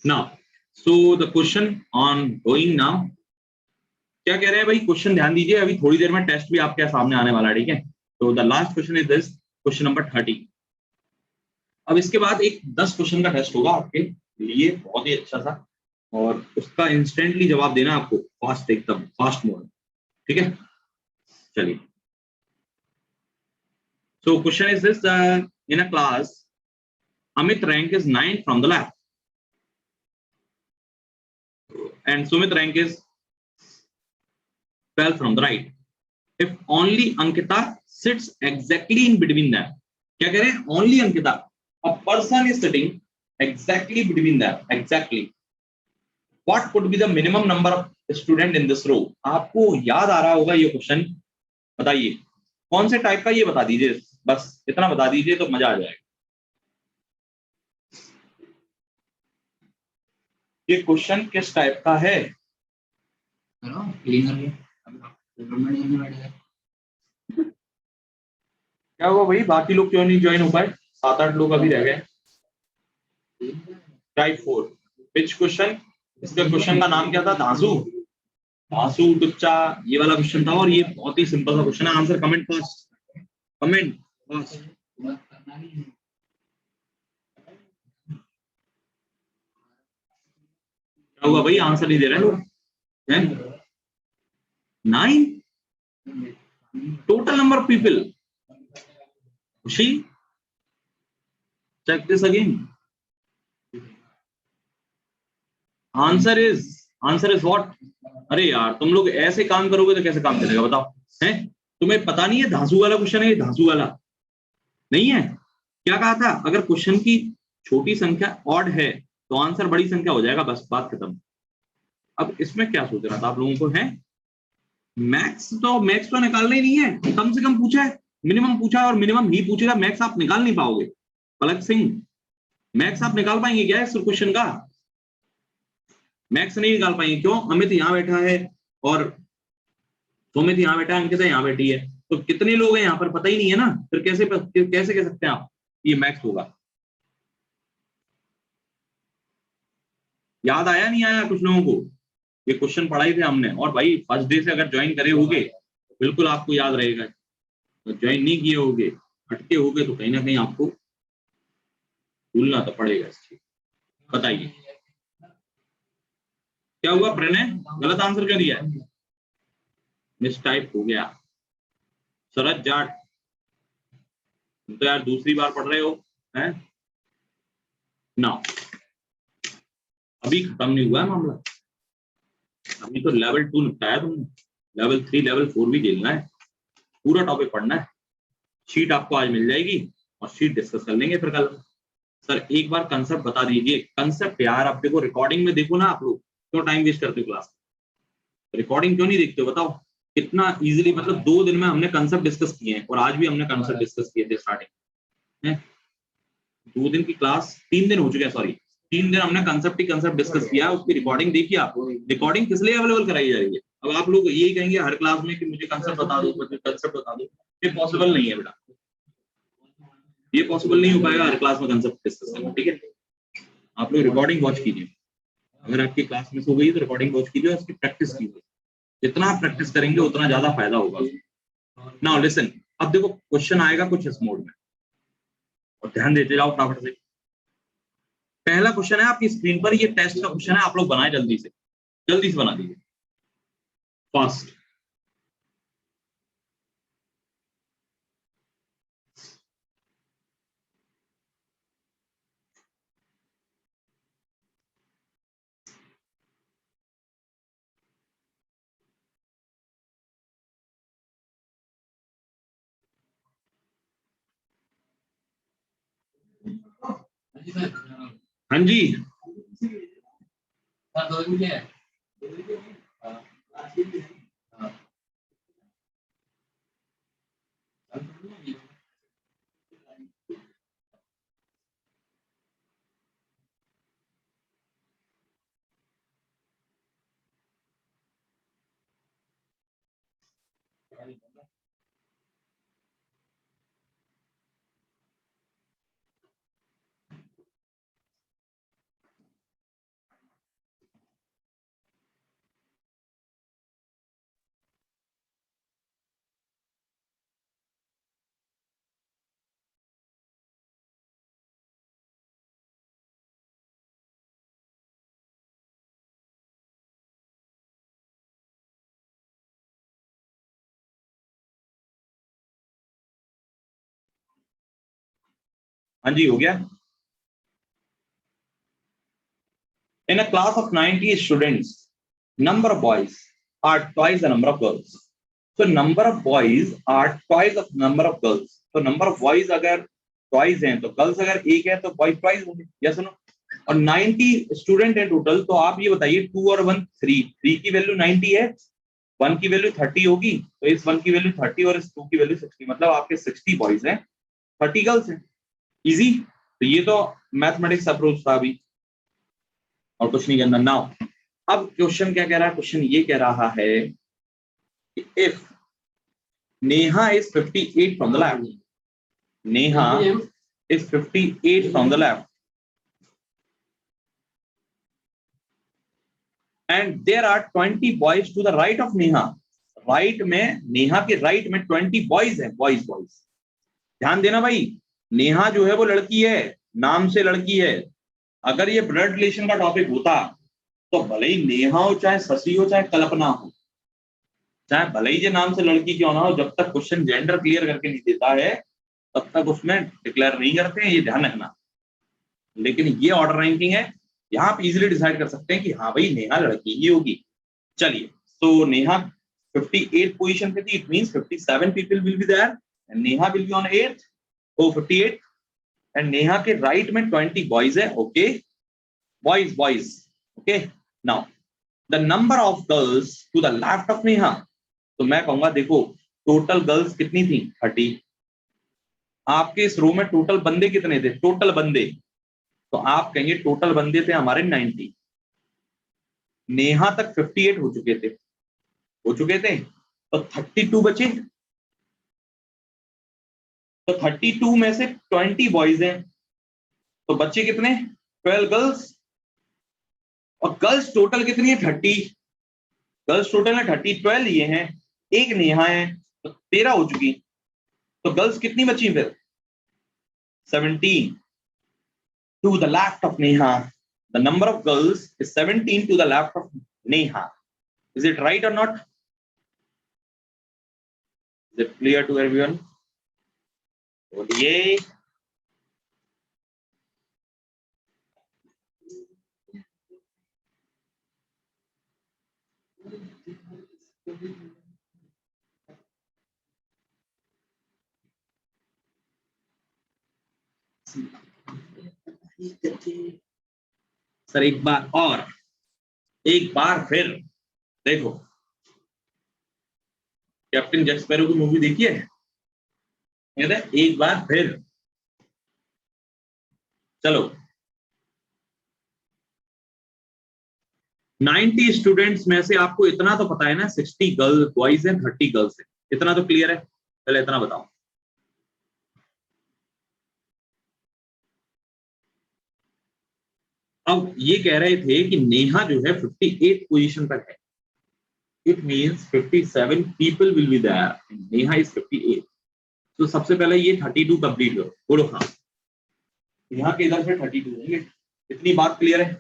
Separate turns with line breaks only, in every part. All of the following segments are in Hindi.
Now, so the question on going now. क्या कह रहे हैं भाई? क्वेश्चन ध्यान दीजिए, अभी थोड़ी देर में टेस्ट भी आपके सामने आने वाला है, ठीक है? तो the last question is this, question number 30। अब इसके बाद एक 10 क्वेश्चन का टेस्ट होगा आपके लिए, बहुत ही अच्छा सा, और उसका इंस्टेंटली जवाब देना आपको, फास्ट, एकदम फास्ट मोड, ठीक है? चलिए, so question is this, in a class Amit rank is 9 from the left and Sumit rank is 12 from the right. If only Ankita sits exactly in between them. क्या कह रहे हैं? Only Ankita. A person is sitting exactly between them. Exactly. What could be the minimum number of student in this row? आपको याद आ रहा होगा ये क्वेश्चन, बताइए कौन से टाइप का, ये बता दीजिए, बस इतना बता दीजिए तो मजा आ जाएगा। ये क्वेश्चन किस टाइप का है? क्या हुआ भाई, बाकी लोग क्यों नहीं ज्वाइन हो पाए? 7-8 लोग अभी रह गए। Type 4 which question? इसका क्वेश्चन का नाम क्या था? धांसू, धांसू टुच्चा, ये वाला क्वेश्चन था, और ये बहुत ही सिंपल सा क्वेश्चन है। Answer comment fast, comment fast. क्या हुआ भाई, आंसर नहीं दे रहे लोग? 9 टोटल नंबर ऑफ पीपल। खुशी, check this again. Answer is what? अरे यार, तुम लोग ऐसे काम करोगे तो कैसे काम चलेगा बताओ? हैं, तुम्हें पता नहीं है धांसू वाला क्वेश्चन है? ये धांसू वाला नहीं है। क्या कहा था? अगर क्वेश्चन की छोटी संख्या ऑड है तो आंसर बड़ी संख्या हो जाएगा, बस बात खत्म। अब इसमें क्या सोच रहा था आप लोगों को? है मैक्स तो निकालना ही नहीं है, कम से कम पूछा है, मिनिमम पूछा है, और मिनिमम ही पूछेगा, मैक्स आप निकाल नहीं पाओगे। पलक सिंह, मैक्स आप निकाल पाएंगे क्या इस क्वेश्चन का? मैक्स नहीं निकाल पाएंगे। क्यों? अमित यहाँ बैठा है और सुमित यहाँ बैठा है, अंकिता यहाँ बैठी है, तो कितने लोग हैं यहाँ पर पता ही नहीं है ना, फिर कैसे कह सकते हैं आप ये मैक्स होगा? याद आया नहीं आया कुछ लोगों को? ये क्वेश्चन पढ़ाई थे हमने, और भाई फर्स्ट डे से अगर ज्वाइन करे होगे तो बिल्कुल आपको याद रहेगा, तो ज्वाइन नहीं किए होगे, हटके होगे, तो कहीं ना कहीं आपको भूलना तो पड़ेगा इस चीज। बताइए क्या हुआ? प्रणय गलत आंसर क्यों दिया? मिस टाइप हो गया। शरद जाट, तुम तो यार दूसरी बार पढ़ रहे हो, हैं ना? अभी खत्म नहीं हुआ है मामला, अभी तो लेवल 2 निपटाया तुमने, लेवल 3 लेवल 4 भी खेलना है, पूरा टॉपिक पढ़ना है। शीट आपको आज मिल जाएगी और शीट डिस्कस कर लेंगे फिर कल। सर एक बार कंसेप्ट बता दीजिए। कंसेप्ट यार, आप देखो रिकॉर्डिंग में देखो ना, आप लोग क्यों टाइम वेस्ट करते हो क्लास? रिकॉर्डिंग क्यों नहीं देखते हो बताओ? कितना इजीली, मतलब 2 दिन में हमने कंसेप्ट डिस्कस किए हैं, और आज भी हमने कंसेप्ट डिस्कस किए थे स्टार्टिंग। 2 दिन की क्लास, 3 दिन हो चुके हैं, सॉरी 3 दिन हमने कंसेप्ट ही कंसेप्ट डिस्कस किया, उसकी रिकॉर्डिंग देखिए आप। रिकॉर्डिंग किस लिए अवेलेबल कराई जा रही है? अब आप लोग यही कहेंगे हर क्लास में कि मुझे कंसेप्ट बता दो, मुझे कंसेप्ट बता दो, ये पॉसिबल नहीं है बेटा, ये पॉसिबल नहीं हो पाएगा हर क्लास में कंसेप्ट डिस्कस करना, ठीक है? आप लोग रिकॉर्डिंग वॉच कीजिए, अगर आपकी क्लास मिस हो गई तो रिकॉर्डिंग वॉच कीजिए, उसकी प्रैक्टिस कीजिए, जितना आप प्रैक्टिस करेंगे उतना ज्यादा फायदा होगा। नाउ लिसन, अब देखो क्वेश्चन आएगा कुछ इस मोड में, और ध्यान देते जाओ फटाफट से। पहला क्वेश्चन है आपकी स्क्रीन पर, ये टेस्ट का क्वेश्चन है, आप लोग बनाए जल्दी से बना दीजिए फास्ट। हाँ जी, हाँ जी, हो गया। In a class of 90 students, number of boys are twice the number of girls. So number of boys are twice of number of girls. तो number of boys अगर twice हैं तो girls अगर एक है तो boys twice होंगे, या सुनो। और 90 स्टूडेंट है टोटल, तो आप ये बताइए 2 और 1 3, 3 की वैल्यू 90 है, 1 की वैल्यू 30 होगी, तो इस 1 की वैल्यू 30 और इस 2 की वैल्यू 60, मतलब आपके 60 बॉयज हैं, 30 गर्ल्स हैं। इजी। तो ये तो मैथमेटिक्स अप्रोच था अभी, और कुछ नहीं करना। नाउ अब क्वेश्चन क्या कह रहा है? क्वेश्चन ये कह रहा है कि if Neha is 58 from the left, Neha is 58 from the left and there are 20 boys to the right of Neha, right में, नेहा के राइट में 20 बॉयज हैं, बॉयज बॉयज। ध्यान देना भाई, नेहा जो है वो लड़की है, नाम से लड़की है। अगर ये ब्लड रिलेशन का टॉपिक होता तो भले ही नेहा हो, चाहे शशि हो, चाहे कल्पना हो, चाहे भले ही ये नाम से लड़की क्यों ना हो, जब तक क्वेश्चन जेंडर क्लियर करके नहीं देता है तब तक उसमें डिक्लेयर नहीं करते हैं, ये ध्यान रखना। लेकिन ये ऑर्डर रैंकिंग है, यहाँ आप इजीली डिसाइड कर सकते हैं कि हाँ भाई नेहा लड़की ही होगी। चलिए, तो नेहा 58 पोजीशन पे थी, it means 57 people will be there and Neha will be on 8th, ओ 58, एंड नेहा के राइट में 20 बॉयज है। Okay, boys boys. Okay, now the number of girls to the left of Neha, तो मैं कहूंगा देखो टोटल गर्ल्स कितनी थी? 30। आपके इस रो में टोटल बंदे कितने थे? टोटल बंदे, तो आप कहेंगे टोटल बंदे थे हमारे 90। नेहा तक 58 हो चुके थे, तो 32 बचे। तो 32 में से 20 बॉयज हैं, तो बच्चे कितने? 12 गर्ल्स। और गर्ल्स टोटल कितनी है? 30। गर्ल्स टोटल है 30, 12 ये हैं, एक नेहा है, तो 13 हो चुकी। तो गर्ल्स कितनी बची फिर? 17 to the left of Neha. The number of girls is 17 to the left of Neha. Is it right or not? Is it clear to everyone? बोलिए। सर एक बार और, एक बार फिर देखो, कैप्टन जैक स्पैरो की मूवी देखी है? एक बार फिर, चलो। 90 स्टूडेंट्स में से आपको इतना तो पता है ना, 60 गर्ल बॉयज हैं, 30 गर्ल्स हैं, इतना तो क्लियर है। पहले इतना बताओ। अब ये कह रहे थे कि नेहा जो है 58 पोजीशन पर है, it means 57 people will be there, Neha is 58। तो सबसे पहले ये 32 कंप्लीट करो, बोलो हाँ, यहाँ के इधर से 32 होंगे। इतनी बात क्लियर है?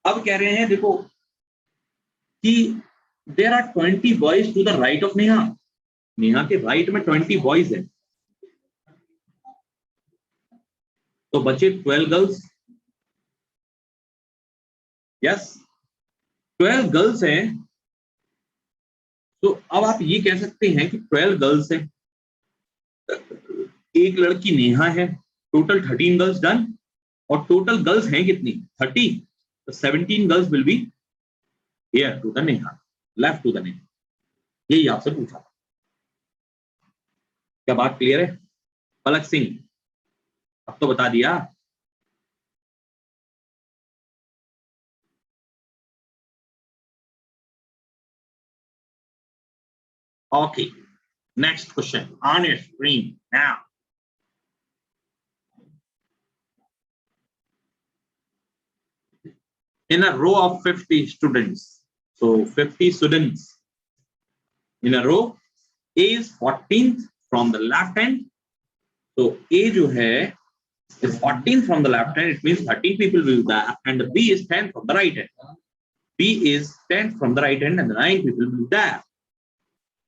अब कह रहे हैं देखो कि there are 20 boys to the right of Neha, Neha के राइट में 20 बॉयज हैं, तो बचे 12 गर्ल्स। यस, 12 गर्ल्स हैं। तो अब आप ये कह सकते हैं कि 12 गर्ल्स हैं, एक लड़की नेहा है, टोटल 13 गर्ल्स डन। और टोटल गर्ल्स हैं कितनी? 30। तो 17 girls will be here to the Neha, left to the Neha. यही आपसे पूछा, क्या बात क्लियर है? पलक सिंह, अब तो बता दिया। Okay, next question on your screen now. In a row of 50 students, so 50 students in a row, A is 14th from the left hand. So A जो है is 14th from the left hand, it means 13 people will be there, and B is 10th from the right hand. B is 10th from the right hand and the 9 people will be there.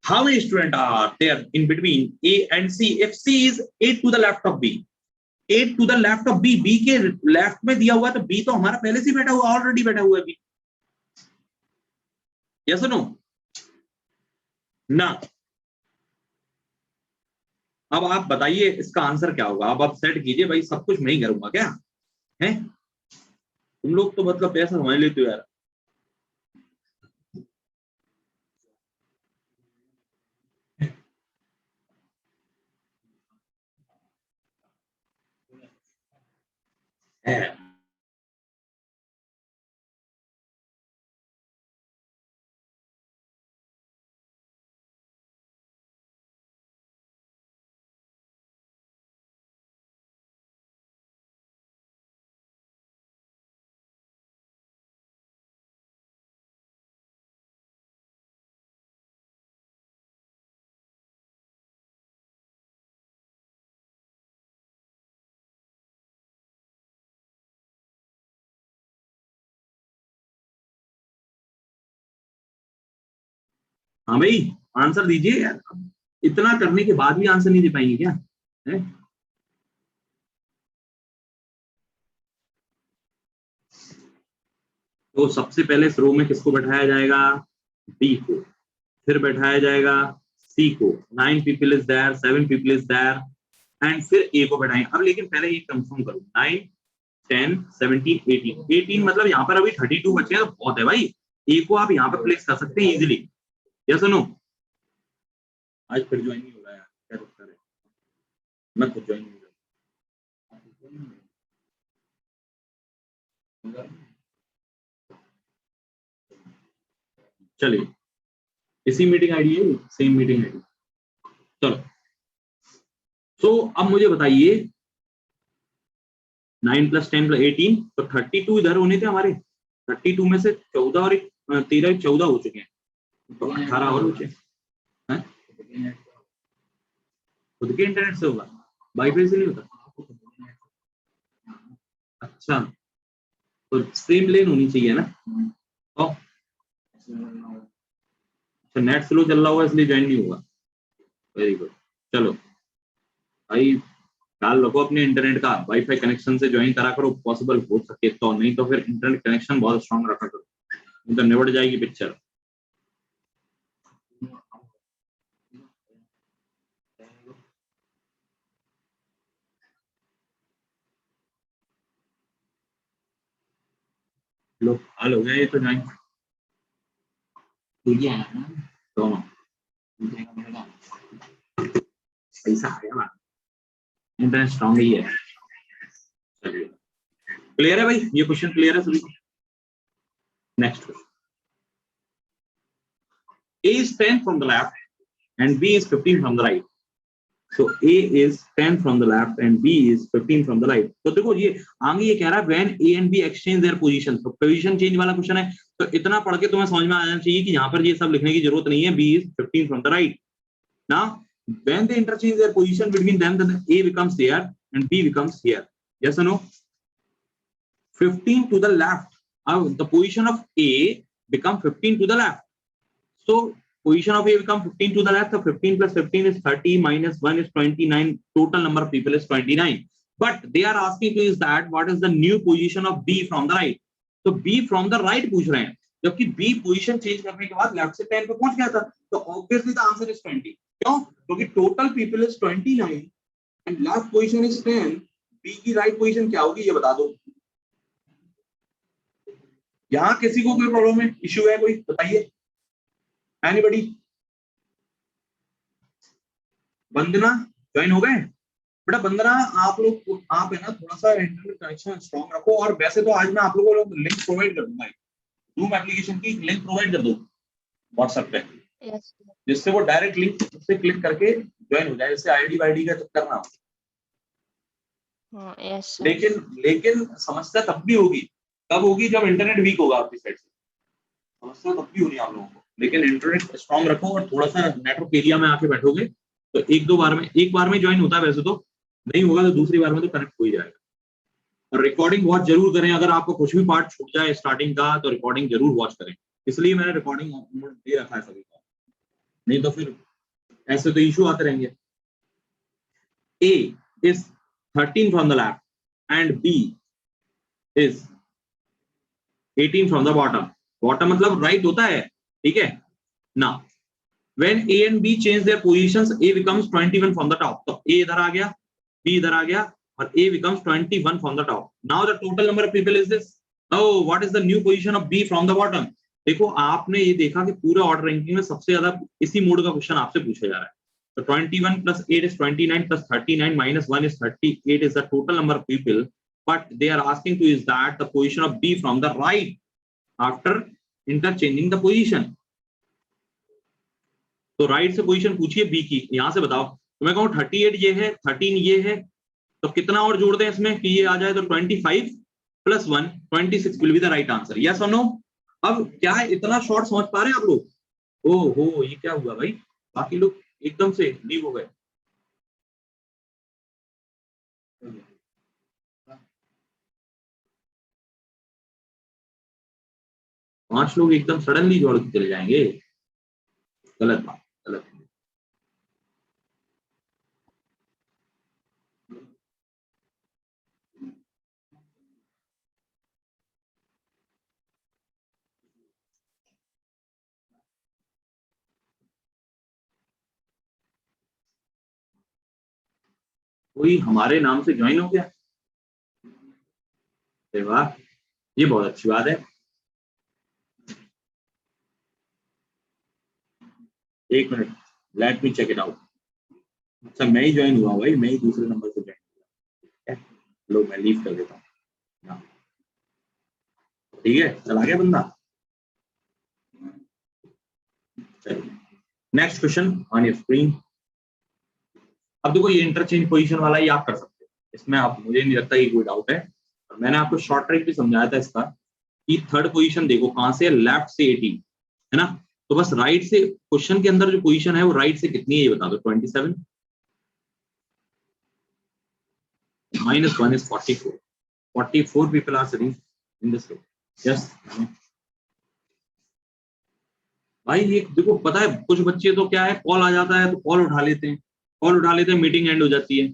How many students are there in between A and C? If C is A to the left of B, A to the left of B, B के लेफ्ट में दिया हुआ है, तो बी तो हमारा पहले से बैठा हुआ, ऑलरेडी बैठा हुआ है बी। यस नो ना। अब आप बताइए इसका आंसर क्या होगा। अब आप सेट कीजिए भाई, सब कुछ मैं ही करूंगा क्या है? तुम लोग तो मतलब पैसा समझ लेते हो यार। है। हाँ भाई, आंसर दीजिए यार। इतना करने के बाद भी आंसर नहीं दे पाएंगे क्या है? तो सबसे पहले इस रो में किसको बैठाया जाएगा? बी को। फिर बैठाया जाएगा सी को। 9 people is there, 7 people is there, and फिर ए को बैठाएंगे। अब लेकिन पहले ये कंफर्म करो, 9 10 17 18, 18 मतलब यहाँ पर अभी 32 बचे हैं, तो बहुत है भाई। ए को आप यहाँ पर प्लेस कर सकते हैं इजीली। यस और नो? आज फिर ज्वाइन नहीं हो रहा है, क्या दिक्कत है? मैं खुद ज्वाइन नहीं हो रहा। चलिए, इसी मीटिंग आईडी है, सेम मीटिंग आईडी। चलो, तो अब मुझे बताइए 9 + 10 + 18, तो 32 इधर होने थे हमारे। 32 में से 14 और 13 14 हो चुके हैं, तो 18 और बचे हैं। खुद के इंटरनेट से होगा, वाईफाई से नहीं होता। अच्छा, तो सेम लेन होनी चाहिए ना। तो अच्छा, नेट स्लो चल रहा होगा इसलिए ज्वाइन नहीं होगा। Very good. चलो भाई, ख्याल रखो अपने इंटरनेट का, वाईफाई कनेक्शन से ज्वाइन करा करो, पॉसिबल हो सके तो, नहीं तो फिर इंटरनेट कनेक्शन बहुत स्ट्रांग रखा करो, नहीं तो निबट जाएगी पिक्चर। लो हाल हो गया ये तो ज्वाइन। दोनों पैसा आ गया, इंटरनेट स्ट्रांग ही है। चलिए, क्लियर है भाई, ये क्वेश्चन क्लियर है सभी को? Next question, A is 10 from the left and B is 15 from the right. So A is 10 from the left and B is 15 from the right. तो देखो ये आगे ये कह रहा है when A and B exchange their position, तो पोजीशन चेंज वाला क्वेश्चन है। तो इतना पढ़ के तुम्हें समझ में आना चाहिए कि यहाँ पर ये सब लिखने की जरूरत नहीं है। B is 15 from the right. Now when they interchange their position between them, then A becomes there and B becomes here. Yes or no? 15 to the left. The position of A become 15 to the left. So position of A become 15 to the left. So 15 plus 15 is 30, minus 1 is 29. Total number of people is 29. But they are asking to is that what is the new position of B from the right? So B from the right पूछ रहे हैं, जबकि B पोजीशन चेंज करने के बाद लेफ्ट से 10 पे पहुंच गया था, तो ऑब्वियसली द आंसर इज 20। क्यों? क्योंकि total people is 29 and last position is 10। B की राइट पोजीशन क्या होगी ये बता दो। यहाँ किसी को कोई प्रॉब्लम है, इश्यू है कोई, बताइए। एनीबॉडी? वंदना ज्वाइन हो गए? बेटा वंदना, आप लोग आप है ना थोड़ा सा इंटरनेट कनेक्शन स्ट्रॉन्ग रखो, और वैसे तो आज मैं आप लोगों को लिंक प्रोवाइड कर दूंगा, जूम एप्लीकेशन की लिंक प्रोवाइड कर दो व्हाट्सएप पे, जिससे वो डायरेक्ट लिंक से क्लिक करके ज्वाइन हो जाए, इससे आईडी वाईडी का चक्कर ना हो। लेकिन लेकिन समस्या तब भी होगी, तब होगी जब इंटरनेट वीक होगा आपकी साइड से। समस्या तब भी होगी आप लोगों को, लेकिन इंटरनेट स्ट्रॉन्ग रखो और थोड़ा सा नेटवर्क एरिया में आके बैठोगे तो एक बार में ज्वाइन होता है, वैसे तो नहीं होगा तो दूसरी बार में तो कनेक्ट हो ही जाएगा। और रिकॉर्डिंग वॉच जरूर करें, अगर आपको कुछ भी पार्ट छूट जाए स्टार्टिंग का तो रिकॉर्डिंग जरूर वॉच करें, इसलिए मैंने रिकॉर्डिंग दे रखा है सभी को, नहीं तो फिर ऐसे तो इशू आते रहेंगे। A is 13 from the left and B is 18 from the bottom. Bottom मतलब right होता है, ठीक है ना. When A and B change their positions, A becomes 21 from the top. तो A इधर आ गया, B इधर आ गया और A becomes 21 from the top. Now the total number of people is this. Oh, what is the new position of B from the bottom? देखो आपने ये देखा कि पूरे ऑर्डर रैंकिंग में सबसे ज्यादा इसी मोड का क्वेश्चन आपसे पूछा जा रहा है. So 21 plus 8 is 29 plus 39 minus 1 is 38 is the total number of people. But they are asking to is that the position of B from the right after interchanging the position. तो राइट से पोजीशन पूछिए बी की, यहां से बताओ. तो मैं कहूं 38 ये है, 13 ये है, तो कितना और जोड़ दें इसमें कि ये आ जाए. तो 25 plus 1 26 will be the right answer. Yes और नो. अब क्या है, इतना शॉर्ट समझ पा रहे हैं आप लोग? ओहो ये क्या हुआ भाई, बाकी लोग एकदम से लीव हो गए. पांच लोग एकदम सडनली जोड़ के चले जाएंगे, गलत बात, गलत. कोई हमारे नाम से ज्वाइन हो गया? अरे वाह, ये बहुत अच्छी बात है. एक minute, let me check it out. अच्छा मैं ही ज्वाइन हुआ भाई, मैं ही दूसरे नंबर से ज्वाइन. लो मैं लीव कर देता हूँ. ठीक है, चला गया बंदा. Next question on your screen. अब देखो ये इंटरचेंज पोजीशन वाला ही आप कर सकते हो, इसमें आप, मुझे नहीं लगता ये कोई डाउट है. और मैंने आपको शॉर्ट ट्रिक भी समझाया था इसका कि थर्ड पोजीशन देखो कहां से, लेफ्ट से 18 है ना. तो बस राइट से क्वेश्चन के अंदर जो पोजीशन है वो राइट से कितनी है ये बता दो. 27 minus 1 is 44. 44 people are sitting in this room. Yes. भाई ये देखो, पता है कुछ बच्चे तो क्या है, कॉल आ जाता है तो कॉल उठा लेते हैं, मीटिंग एंड हो जाती है.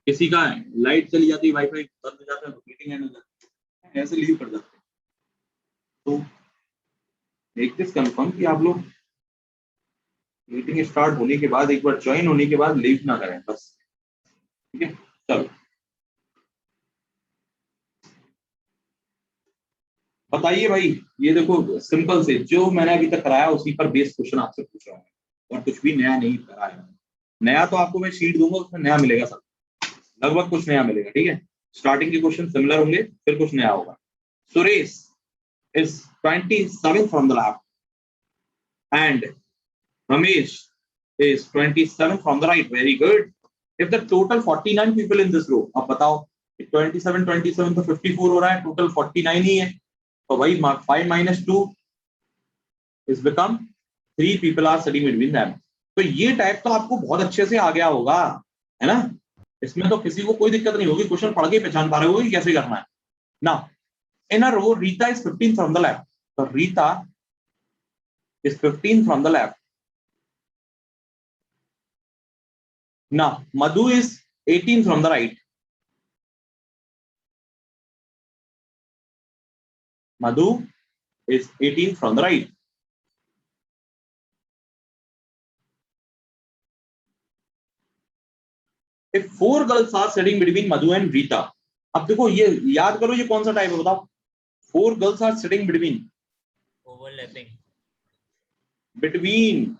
किसी का लाइट चली जाती है, वाईफाई बंद हो जाता है तो मीटिंग एंड हो जाती है, ऐसे लीव कर जाते हैं. तो मेक दिस कंफर्म कि आप लोग मीटिंग स्टार्ट होने के बाद, एक बार ज्वाइन होने के बाद लीव ना करें बस. ठीक है, चलो बताइए भाई. ये देखो सिंपल से जो मैंने अभी तक कराया उसी पर बेस क्वेश्चन आपसे पूछ रहा हूँ, और कुछ भी नया नहीं कराया. नया तो आपको मैं शीट दूंगा, उसमें नया मिलेगा सब, लगभग कुछ नया मिलेगा. ठीक है, स्टार्टिंग के क्वेश्चन सिमिलर होंगे, फिर कुछ नया होगा. Suresh is 27 from the left and Ramesh is 27 from the right. Very good. If the total 49 people in this row, अब बताओ 27 तो 54 हो रहा है, टोटल 49 ही है. तो भाई 5 minus 2 is become 3 people are sitting between them. तो ये टाइप तो आपको बहुत अच्छे से आ गया होगा, है ना. इसमें तो किसी को कोई दिक्कत नहीं होगी, क्वेश्चन पढ़ के पहचान पा रहे हो कि कैसे करना है ना. In a row, Rita is 15 from the left. So Rita is 15 from the left. Now Madhu is 18 from the right. Madhu is 18 from the right. If 4 girls are sitting between Madhu and Rita. अब देखो ये याद करो, ये कौन सा टाइप है बताओ. 4 girls are sitting between.
Overlapping.
Between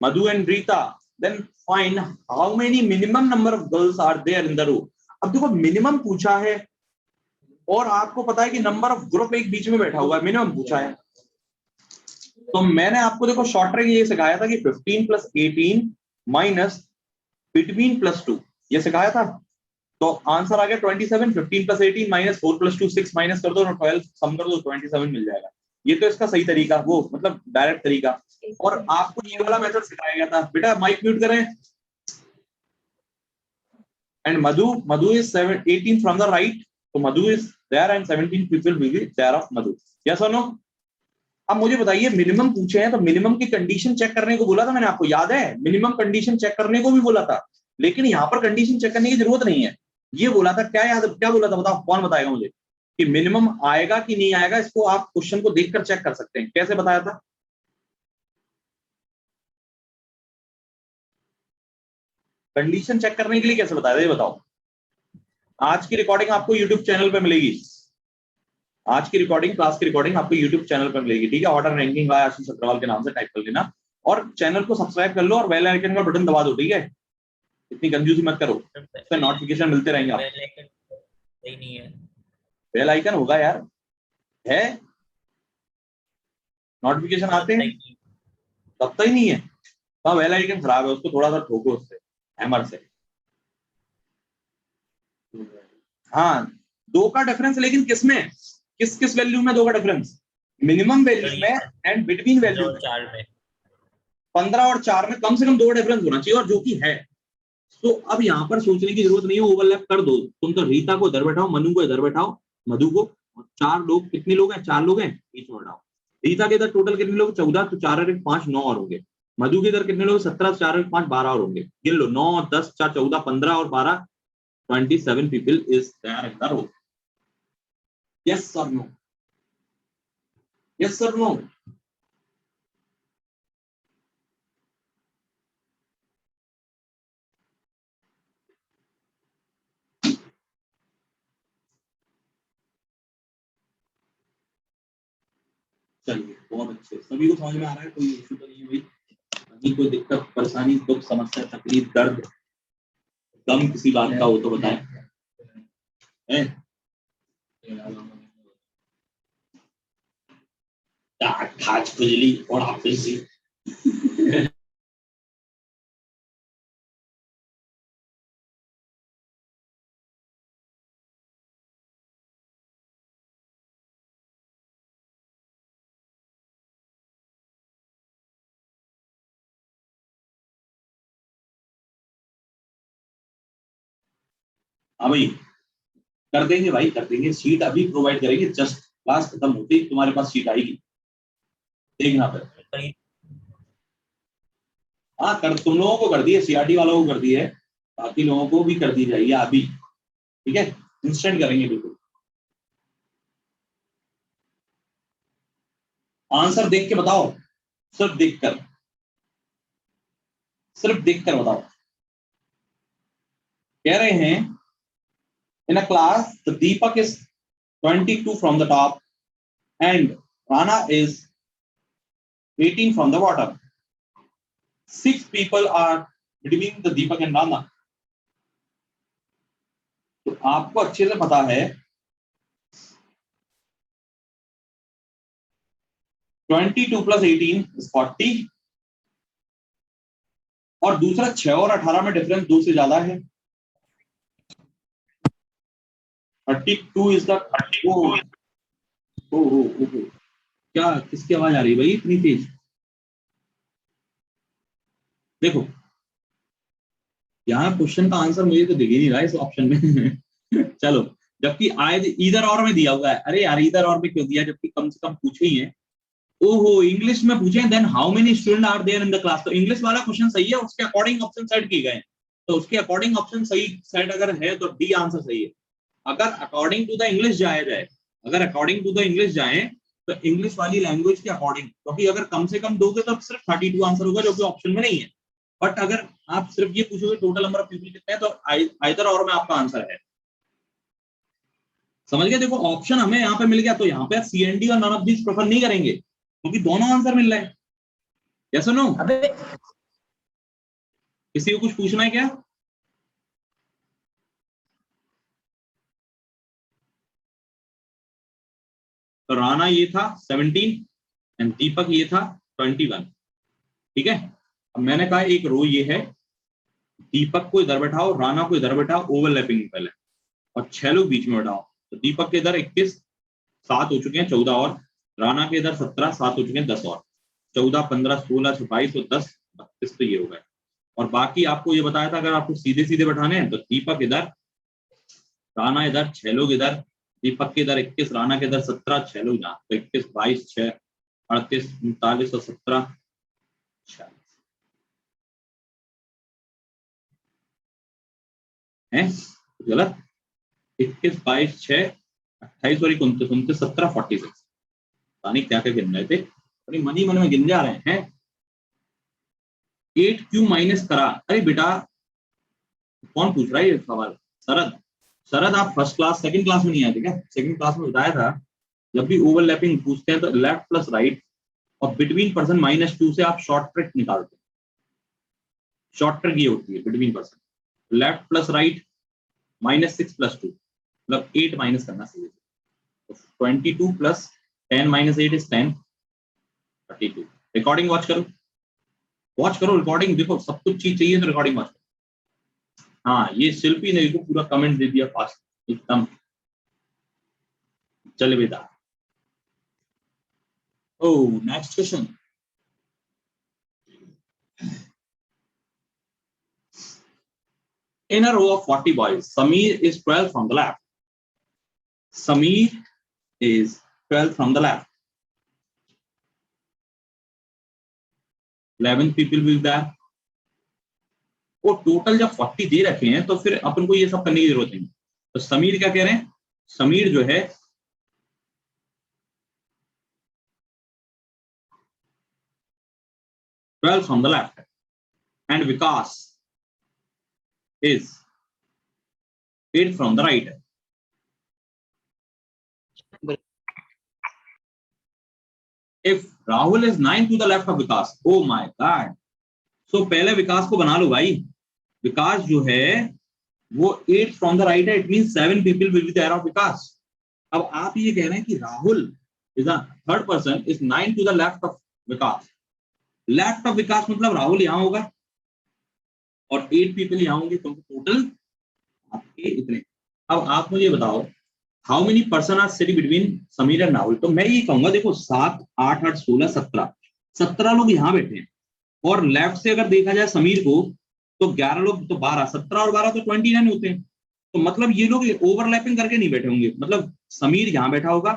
Madhu and Rita. Then find how many minimum number of girls are there in the row. अब देखो मिनिमम पूछा है और आपको पता है कि नंबर ऑफ ग्रुप एक बीच में बैठा हुआ है, मिनिमम पूछा है. तो मैंने आपको देखो शॉर्ट ट्रिक ये सिखाया था कि 15 plus 18 minus between plus 2, ये सिखाया था. तो आंसर आ गया 27. 15 plus 18 minus 4 plus 2 6 माइनस कर दो और 12 सम कर दो, 27 मिल जाएगा. ये तो इसका सही तरीका, वो मतलब डायरेक्ट तरीका. और आपको ये वाला मेथड सिखाया गया था. बेटा माइक म्यूट करें. And Madhu is 18 from the right. तो Madhu is there and 17 people will be there of Madhu. Yes और नो. अब मुझे बताइए मिनिमम पूछे हैं तो मिनिमम की कंडीशन चेक करने को बोला था मैंने आपको, याद है? मिनिमम कंडीशन चेक करने को भी बोला था. लेकिन यहाँ पर कंडीशन चेक करने की जरूरत नहीं है। ये बोला था, क्या याद, क्या बोला था बताओ, कौन बताएगा मुझे कि मिनिमम आएगा कि नहीं आएगा? इसको आप क्वेश्चन को देखकर चेक कर सकते हैं। कैसे बताया था? कंडीशन चेक करने के लिए कैसे बताया था ये बताओ। आज की रिकॉर्डिंग आपको यूट्यूब चैनल पे मिलेगी। आज की रिकॉर्डिंग, क्लास की रिकॉर्डिंग आपको यूट्यूब चैनल पर मिलेगी, ठीक है? ऑर्डर रैंकिंग बाय आशीष अग्रवाल के नाम से टाइप कर लेना और चैनल को सब्सक्राइब कर लो और बेल आइकन का बटन दबा दो, ठीक है? इतनी कंफ्यूज मत करो, उससे नोटिफिकेशन मिलते रहेंगे आपको।
बेल आइकन सही नहीं है।
बेल आइकन होगा यार, है, नोटिफिकेशन आते हैं, तब तो ही नहीं है। हाँ, बेल आइकन खराब है, उसको थोड़ा सा ठोको उससे, हैमर से। हाँ, दो का डिफरेंस, लेकिन किसमें, किस किस वैल्यू में दो का डिफरेंस? मिनिमम वैल्यू में एंड बिटवीन वैल्यू में।
4 में
15 और 4 में कम से कम दो डिफरेंस होना चाहिए, और जो कि है। तो अब यहाँ पर सोचने की जरूरत नहीं है, ओवरलैप कर दो। तुम तो रीता को इधर बैठाओ, मनु को इधर बैठाओ, मधु को, और चार लोग, कितने लोग हैं? 4 लोग हैं, बीच में बैठाओ। रीता के इधर टोटल कितने लोग? 14, तो 4 और 1 5 9 और होंगे। मधु के इधर कितने लोग? 17, 4 और 1 5 12 और होंगे। गिन लो, 9 10 4 14 15 और 12 27 people is there in the row. Yes और नो? यस और नो? चलिए, बहुत अच्छे, सभी को समझ में आ रहा है, कोई इशू तो नहीं है भाई? कहीं कोई दिक्कत, परेशानी, दुख, समस्या, तकलीफ, दर्द, गम किसी बात का हो तो बताएं। हैं? खाज खुजली और हाफिजी। हाँ भाई, कर देंगे भाई, कर देंगे, सीट अभी प्रोवाइड करेंगे, जस्ट क्लास खत्म होते ही तुम्हारे पास सीट आएगी, देखना फिर। हाँ, कर, तुम लोगों को कर दी है, सीआरटी वालों को कर दी है, बाकी लोगों को भी कर दी जाएगी अभी, ठीक है? इंस्टेंट करेंगे बिल्कुल। आंसर देख के बताओ, सिर्फ देखकर, सिर्फ देखकर बताओ। कह रहे हैं, in a class the Deepak is 22 from the top and Rana is 18 from the bottom. 6 people are between the Deepak and Rana. तो आपको अच्छे से पता है 22 + 18 is 40, और दूसरा 6 और 18 में डिफरेंस 2 से ज्यादा है। 32 इज द, ओ, क्या, किसकी आवाज आ रही है भाई इतनी तेज? देखो, यहाँ क्वेश्चन का आंसर मुझे तो दिख ही नहीं रहा इस ऑप्शन में। चलो, जबकि आए इधर और में दिया हुआ है। अरे यार, इधर और में क्यों दिया, जबकि कम से कम पूछे ही है। ओहो, इंग्लिश में पूछे, then how many student are there in the class. तो इंग्लिश वाला क्वेश्चन सही है, उसके अकॉर्डिंग ऑप्शन सेट किए गए। तो उसके अकॉर्डिंग ऑप्शन सही सेट अगर है तो डी आंसर सही है। अगर अकॉर्डिंग टू द इंग्लिश जाया जाए, अगर अकॉर्डिंग टू द इंग्लिश जाए, तो इंग्लिश वाली लैंग्वेज के अकॉर्डिंग, क्योंकि अगर कम से कम दोगे तो सिर्फ 32 आंसर होगा, जो कि ऑप्शन में नहीं है। बट अगर आप सिर्फ ये पूछोगे टोटल नंबर ऑफ पीपल कितने हैं, तो आइदर और में आपका आंसर है। समझ गए? देखो, ऑप्शन हमें यहाँ पे मिल गया, तो यहाँ पे सीएनडी और नन ऑफ दीज प्रेफर नहीं करेंगे, क्योंकि दोनों आंसर मिल रहे हैं। यस और नो? किसी को कुछ पूछना है क्या? तो राणा ये था 17 एंड दीपक ये था 21, ठीक है? अब मैंने कहा एक रो ये है, दीपक को इधर बैठाओ, राणा को इधर बैठाओ, ओवरलैपिंग पहले, और 6 लोग बीच में बैठाओ। तो दीपक के इधर 21 7 हो चुके हैं, 14 और, राणा के इधर 17 7 हो चुके हैं, 10 और, 14 15 16 22 तो 10 32 तो ये हो गए। और बाकी आपको ये बताया था, अगर आपको सीधे सीधे बैठाने हैं तो दीपक इधर, राणा इधर, 6 लोग इधर, दीपक के इधर 21, राणा के इधर 17, 6 लोग यहाँ, तो 21 22 6 38 39 और 17 46। है गलत। 21, 22, 6, 28 और 29, 29, 17, 46, पता नहीं क्या क्या गिन रहे थे, अपनी मनी मन में गिन जा रहे हैं। 8 क्यों माइनस करा? अरे बेटा कौन पूछ रहा है ये सवाल? शरद, शरद आप फर्स्ट क्लास सेकंड क्लास में नहीं आए थे क्या? सेकंड क्लास में बताया था जब भी ओवरलैपिंग पूछते हैं तो लेफ्ट प्लस राइट और बिटवीन पर्सन -2 से आप शॉर्ट ट्रिक निकालते हैं। शॉर्ट ट्रिक ये होती है between person, left plus right -6 + 2 मतलब 8 माइनस करना चाहिए। 22 + 10 - 8 इज 10, 32। रिकॉर्डिंग वॉच करो, वॉच करो रिकॉर्डिंग, देखो सब कुछ चीज चाहिए तो रिकॉर्डिंग वॉच करो। हाँ ये शिल्पी ने को पूरा कमेंट दे दिया फास्ट एकदम। चल बेटा, oh next question. In a row of 40 boys, Sameer is 12 from the left. Sameer is 12 from the left. 11 people will there. वो टोटल जब 40 दे रखे हैं तो फिर अपन को ये सब करने की जरूरत नहीं। तो समीर क्या कह रहे हैं? समीर जो है twelve from the left and Vikas is 8 from the right. If Rahul is 9 to the left of Vikas, oh my god. So पहले विकास को बना लो भाई। विकास जो है वो 8 फ्रॉम द राइट है, it means 7 people will be there of Vikas. अब आप ये कह रहे हैं कि Rahul is the third person is 9 to the left of Vikas. Left of Vikas मतलब राहुल यहां होगा और 8 पीपल यहां होंगे, तो टोटल आपके इतने। अब आप मुझे बताओ how many person are sitting between Sameer and Rahul. तो मैं ये कहूंगा देखो 7, 8, 8, 16, 17 लोग यहाँ बैठे हैं और लेफ्ट से अगर देखा जाए समीर को तो 11 लोग, तो 12, 17 और 12 तो 29 होते हैं। तो मतलब ये लोग ओवरलैपिंग करके नहीं बैठे होंगे, मतलब समीर यहाँ बैठा होगा,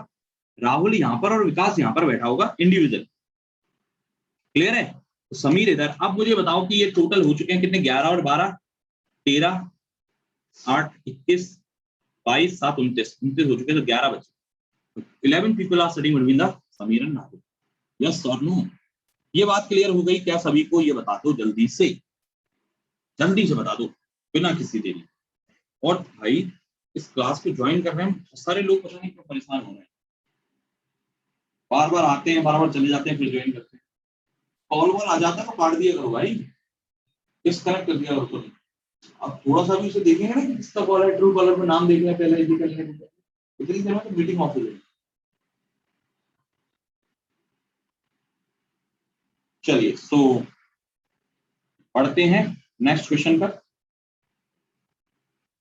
राहुल यहाँ पर और विकास यहाँ पर बैठा होगा इंडिविजुअल। क्लियर है? तो समीर इधर। अब मुझे बताओ कि ये टोटल हो चुके हैं कितने? 11 और 12, 13, 8, 21, 22, 7, 29 हो चुके हैं, तो 11 बचे। 11 people are sitting between the Sameer and Rahul. Yes और नो? ये बात क्लियर हो गई क्या सभी को? ये बता दो जल्दी से, जल्दी से बता दो बिना किसी देरी। और भाई इस क्लास को ज्वाइन कर रहे हैं बहुत सारे लोग, पता नहीं क्यों परेशान हो रहे हैं, बार बार आते हैं बार बार चले जाते हैं फिर ज्वाइन करते हैं। कॉल वॉल आ जाता है तो काट दिया करो भाई, डिस्कनेक्ट कर दिया करो। अब थोड़ा सा भी उसे देखेंगे ना कि किसका कॉल है, ट्रू कॉलर में नाम देख लें पहले, इतनी देर में तो मीटिंग ऑफ हो जाएगी। चलिए सो पढ़ते हैं नेक्स्ट क्वेश्चन पर।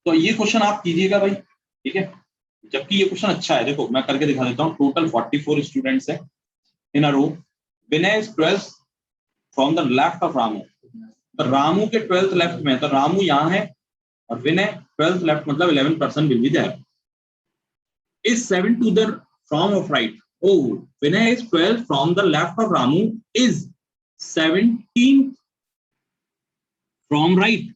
तो ये क्वेश्चन आप कीजिएगा भाई, ठीक है? जबकि ये क्वेश्चन अच्छा है, देखो मैं करके दिखा देता हूँ। टोटल 44 स्टूडेंट्स है in a row. Vinay is 12 from the left of Ramu. तो रामू के 12th लेफ्ट में, तो रामू यहाँ है और विनय 12th लेफ्ट, मतलब 11 person will be there. Is 7 to the from of right. ओ Vinay is 12 from the left of Ramu is 17 from right.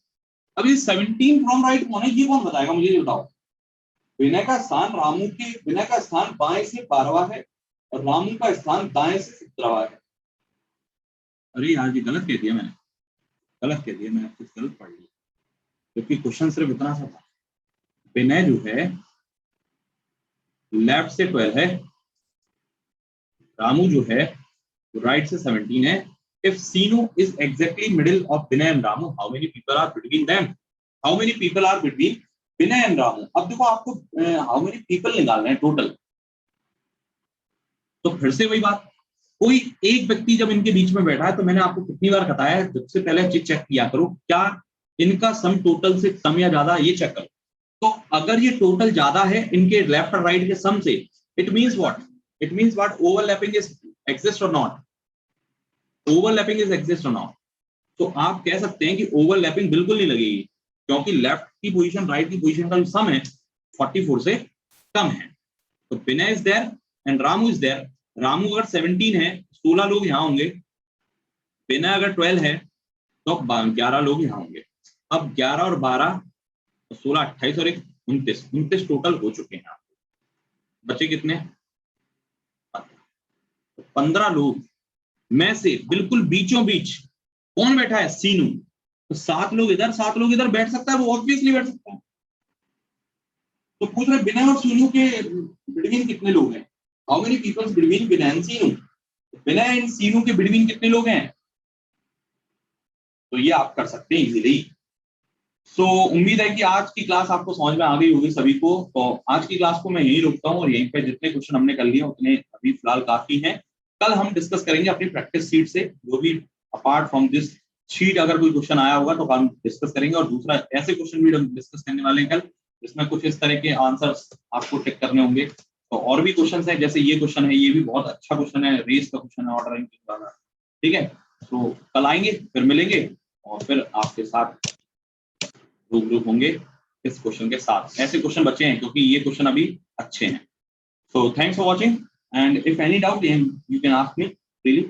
अब ये 17 फ्रॉम राइट कौन है, ये कौन बताएगा मुझे? ये बताओ। विनय का स्थान रामू के, विनय का स्थान बाएं से 12वां है और रामू का स्थान दाएं से 17वां है। अरे यार ये गलत कह दिया मैंने, गलत कह दिया मैंने, कुछ गलत पढ़ लिया, क्योंकि क्वेश्चन सिर्फ इतना सा था। विनय जो है लेफ्ट से 12 है, रामू जो है राइट से 17 है। If Sinu is exactly middle of Vinay and Ramu, how many people are between them? How many people are between Vinay and Ramu? अब देखो आपको how many people निकालना है टोटल। तो फिर से वही बात, कोई एक व्यक्ति जब इनके बीच में बैठा है तो मैंने आपको कितनी बार बताया है, सबसे पहले चेक किया करो क्या इनका सम टोटल से कम या ज्यादा, ये चेक करो। तो अगर ये टोटल ज्यादा है इनके लेफ्ट और राइट के सम से, it means what? It means what? Overlapping is exist और नॉट? ओवरलैपिंग इज एग्जिस्ट और नॉट? तो आप कह सकते हैं कि ओवरलैपिंग बिल्कुल नहीं लगेगी, क्योंकि लेफ्ट की पोजीशन राइट की पोजीशन का जो सम है 44 से कम है। तो Vinay is there and Ramu is there. Ramu अगर 17 है, 16 लोग यहाँ होंगे। विनय अगर 12 है तो 11 लोग यहाँ होंगे। अब 11 और 12 तो 16, 28 और 29 टोटल हो चुके हैं। बचे कितने? 15 लोग में से बिल्कुल बीचों बीच कौन बैठा है? सीनू। तो 7 लोग इधर 7 लोग इधर बैठ सकता है, वो ऑब्वियसली बैठ सकता है। तो पूछ रहे विनय और सीनू के बिटवीन कितने लोग हैं? How many peoples between Vinay and Seenu? Vinay and Seenu के बिटवीन कितने लोग हैं? तो ये आप कर सकते हैं इजीली। सो उम्मीद है कि आज की क्लास आपको समझ में आ गई होगी सभी को। तो आज की क्लास को मैं यहीं रुकता हूँ और यहीं पे जितने क्वेश्चन हमने कर लिए उतने अभी फिलहाल काफी हैं। कल हम डिस्कस करेंगे अपनी प्रैक्टिस शीट से जो भी अपार्ट फ्रॉम दिस शीट अगर कोई क्वेश्चन आया होगा तो हम डिस्कस करेंगे। और दूसरा ऐसे क्वेश्चन भी हम डिस्कस करने वाले हैं कल जिसमें कुछ इस तरह के आंसर्स आपको टिक करने होंगे। तो और भी क्वेश्चन है, जैसे ये क्वेश्चन है, ये भी बहुत अच्छा क्वेश्चन है, रेस का क्वेश्चन है, ऑर्डर रैंकिंग वाला। ठीक है, तो कल आएंगे, फिर मिलेंगे और फिर आपके साथ रूबरू होंगे इस क्वेश्चन के साथ। ऐसे क्वेश्चन बचे हैं क्योंकि ये क्वेश्चन अभी अच्छे हैं। So thanks for watching and if any doubt you can ask me freely.